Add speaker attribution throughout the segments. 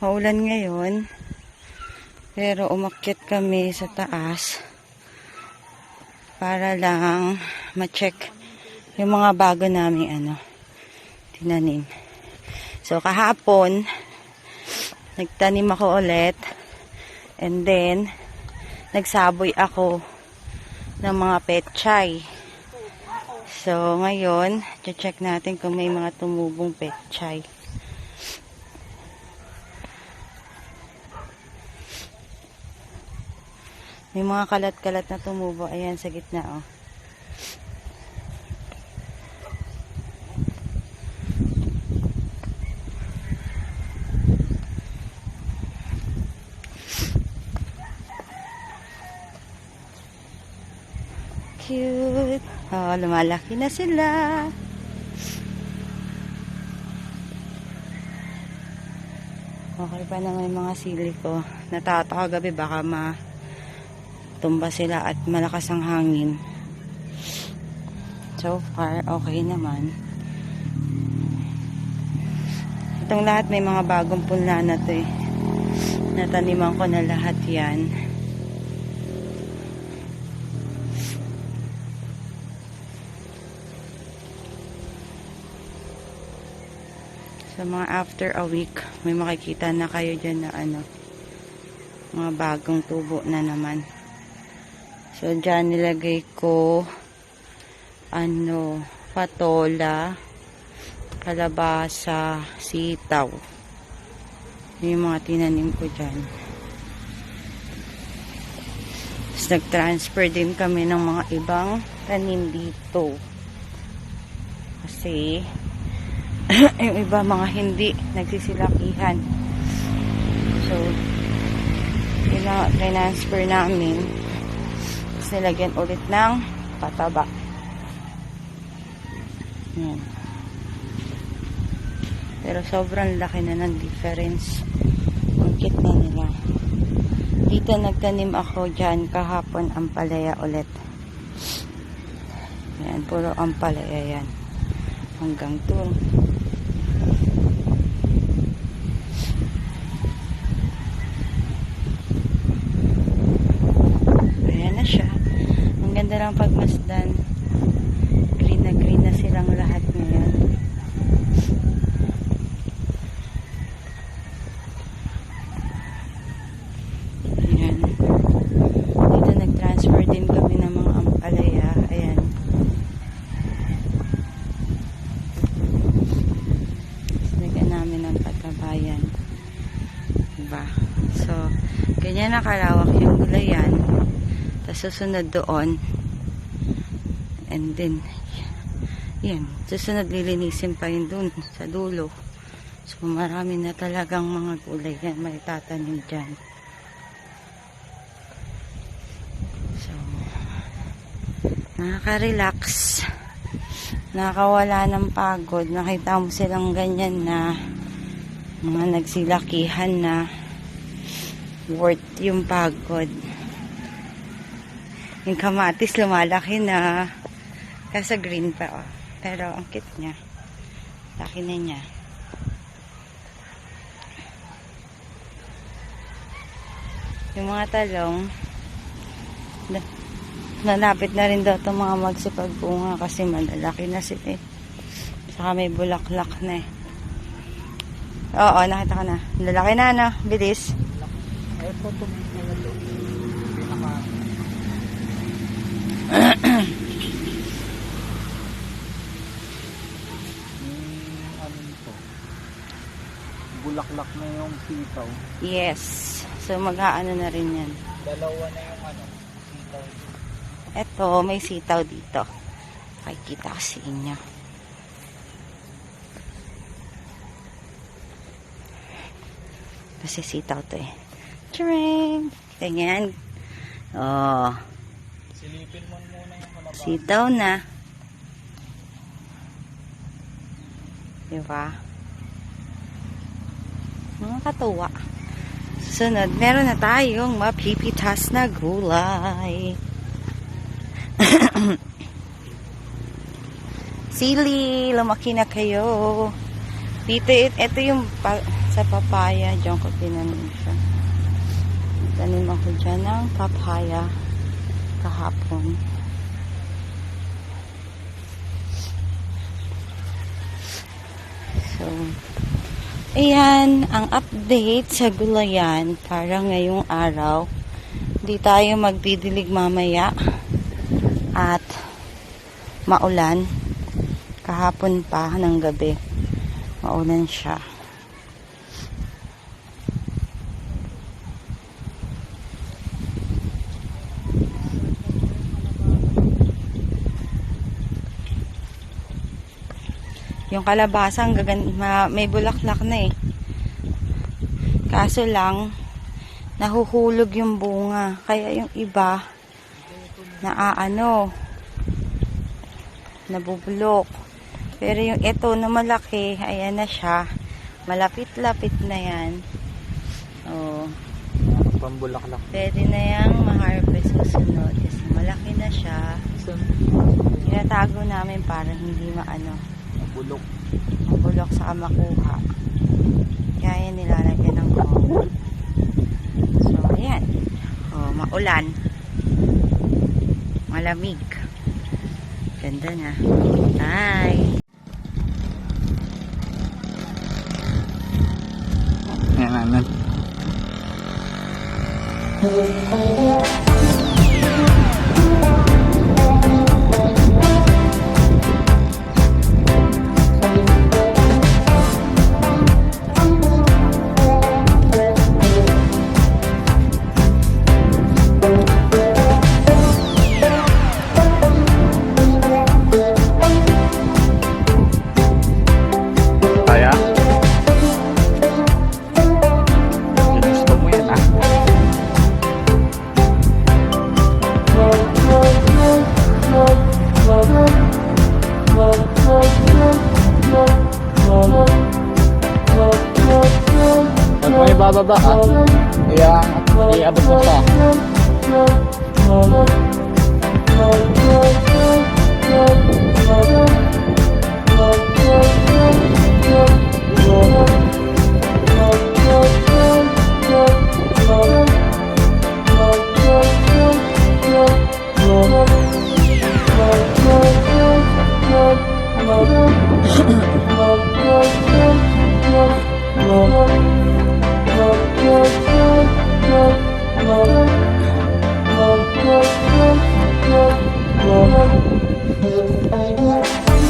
Speaker 1: Maulan ngayon. Pero umakyat kami sa taas para lang ma-check yung mga bago namin tinanim. So kahapon nagtanim ako ulit, and then nagsaboy ako ng mga petchay. So ngayon check natin kung may mga tumubong petchay. May mga kalat-kalat na tumubo. Ayan, sa gitna, oh. Cute. Oh, lumalaki na sila. Okay pa naman yung mga sili ko. Natatakot ako gabi, baka tumba sila at malakas ang hangin. So far, okay naman. Itong lahat may mga bagong punla na to eh. Nataniman ko na lahat yan. So mga after a week, may makikita na kayo dyan na mga bagong tubo na naman. So, dyan nilagay ko patola, kalabasa, sitaw. Yung mga tinanim ko dyan. Tapos, nag-transfer din kami ng mga ibang tanim dito. Kasi, yung iba mga hindi nagsisilakihan. So, transfer namin. Nilagyan ulit ng pataba. Yan. Pero sobrang laki na ng difference. Ang cute na nila. Dito nagtanim ako dyan kahapon ampalaya ulit. Yan, puro ampalaya yan. Hanggang to. Ayan na siya. Ganda lang pagmasdan. Green na silang lahat ngayon. Ayan. Dito nag-transfer din kami ng mga ampalaya. Ayan. Lagyan namin ng patabayan. Diba? So, ganyan nakalawak yung gulayan. Tapos susunod doon, and then yan, susunod lilinisin pa yun doon sa dulo. So marami na talagang mga gulay yan may tatanim dyan. So nakaka-relax, nakakawala ng pagod. Nakita mo silang ganyan na mga nagsilakihan na worth yung pagod. Yung kamatis lumalaki na. Kasi green pa, oh. Pero ang cute niya. Laki na niya. Yung mga talong, nalapit na rin daw itong mga magsipagbunga kasi malalaki na sila eh. Saka may bulaklak na eh. Oo, nakita ko na. Lalaki na, no? Bilis.
Speaker 2: Ito, tumis na ito. Bulaklak na yung sitaw.
Speaker 1: Yes. So mag-aano na rin yan.
Speaker 2: Dalawa na yung sitaw.
Speaker 1: Eto, may sitaw dito. Pakikita ko sa inyo. Kasi sitaw to eh. Tring! Ganyan. Oh.
Speaker 2: Silipin mo muna yung kalabasa.
Speaker 1: Sitaw na. Diba? Nakakatuwa. Sunod, meron na tayong mapipitas na gulay. Sili, lumaki na kayo. Dito, ito yung sa papaya. Diyan ko tinanim siya. Tanim ako dyan ng papaya kahapon. So, ayan ang update sa gulayan para ngayong araw. Hindi tayo magdidilig mamaya at maulan. Kahapon pa ng gabi maulan siya. Yung kalabasa may bulaklak na eh. Kaso lang nahuhulog yung bunga. Kaya yung iba nabubulok. Pero yung ito na malaki, ayan na siya. Malapit-lapit na yan. Oh.
Speaker 2: Pambulaklak.
Speaker 1: Pwede na yung ma-harvest susunod. Kasi malaki na siya. Tinatago namin para hindi
Speaker 2: Bulok.
Speaker 1: mabulok sa makuha. Kaya yan nilalagyan ng cover. So, ayan. Oh, maulan. Malamig. Ganda na. Bye!
Speaker 2: Yan naman. Kaya? Gusto mo yan ah. Pag may bababa ah, iabot mo sa
Speaker 3: Thank you.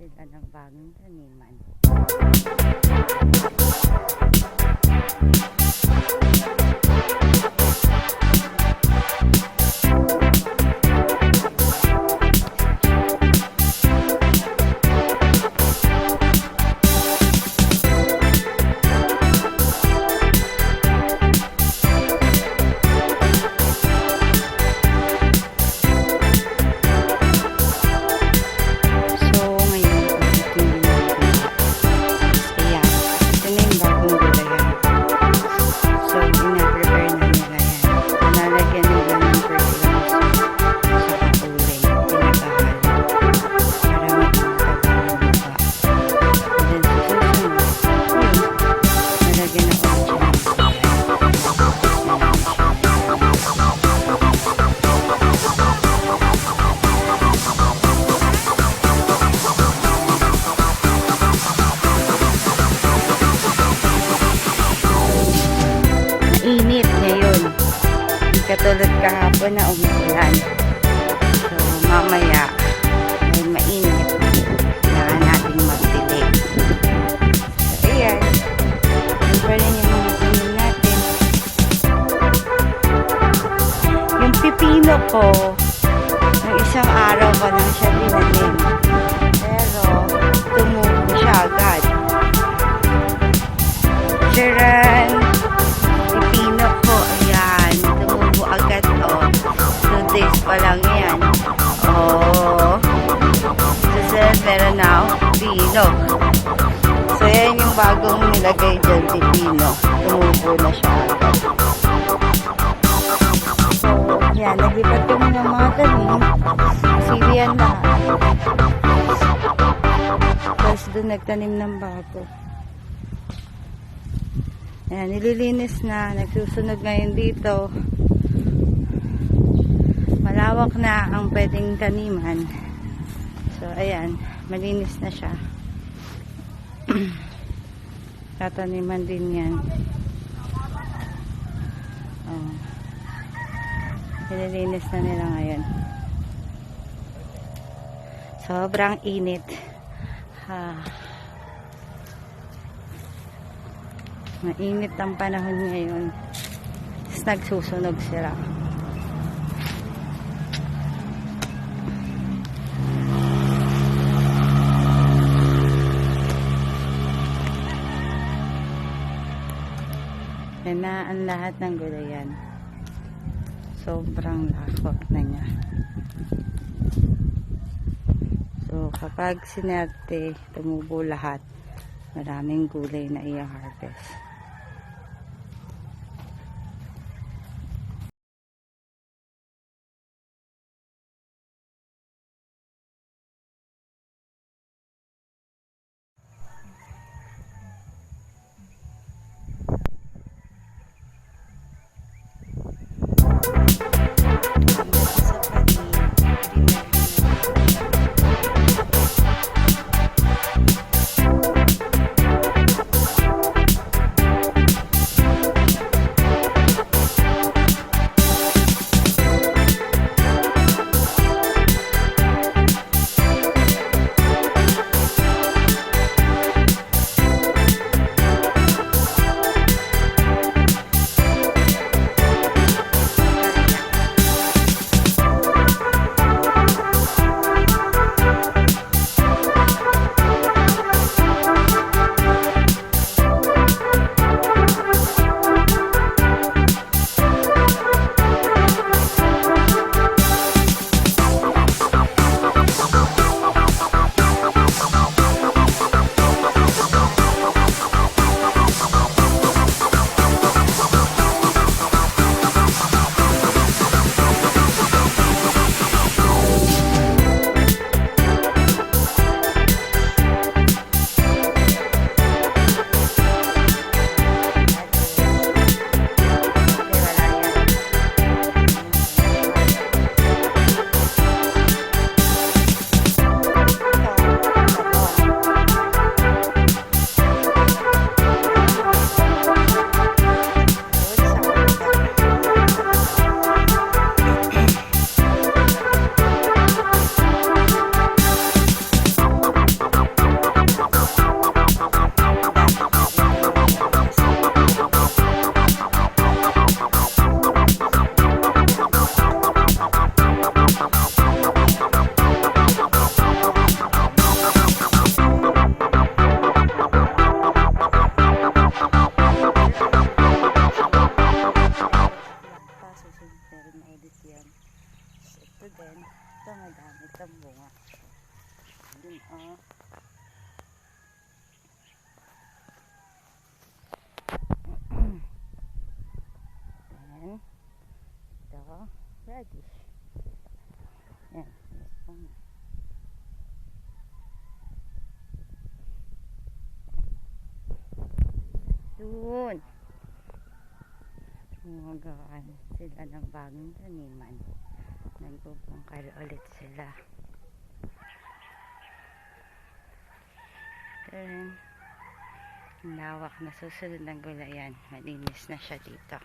Speaker 1: sila ng bagong taniman. Init ngayon. Hindi katulad kahapon na umulan. So, mamaya ay mainit. Kailangan nating magdilig. So, ayan. Yan pa rin yung mga tanim natin. Yung pipino ko, ng isang araw ko lang siya tinanim. Pero, tumubo siya agad. Charan! Pipino ko, ayan, tumubo agad, oh. 2 days pa lang yan. Oh. Susunod, meron na ako, pipino. So, yan yung bagong nilagay dyan, pipino. Tumubo na siya agad. So, yan, naglipat kami ng mga tanim. Silian na. Tapos doon nagtanim ng bago. Ayan, nililinis na. Nagsusunog ngayon dito. Malawak na ang pwedeng taniman. So, ayan. Malinis na siya. Tataniman din yan. Oh. Nililinis na nila ngayon. Sobrang init. Mainit ang panahon ngayon. Tapos nagsusunog sila. Yan na ang lahat ng gulayan. Sobrang lakot na niya. So, kapag sinerte, tumubo lahat. Maraming gulay na i-harvest. ang bunga. Yun, oh. Ayan. Ito, radish. Ayan, gusto na. Doon. Gumagawa sila ng bagong taniman. Nagbubungkal ulit sila. Lawak na susunod ng gulayan. Malinis na siya dito.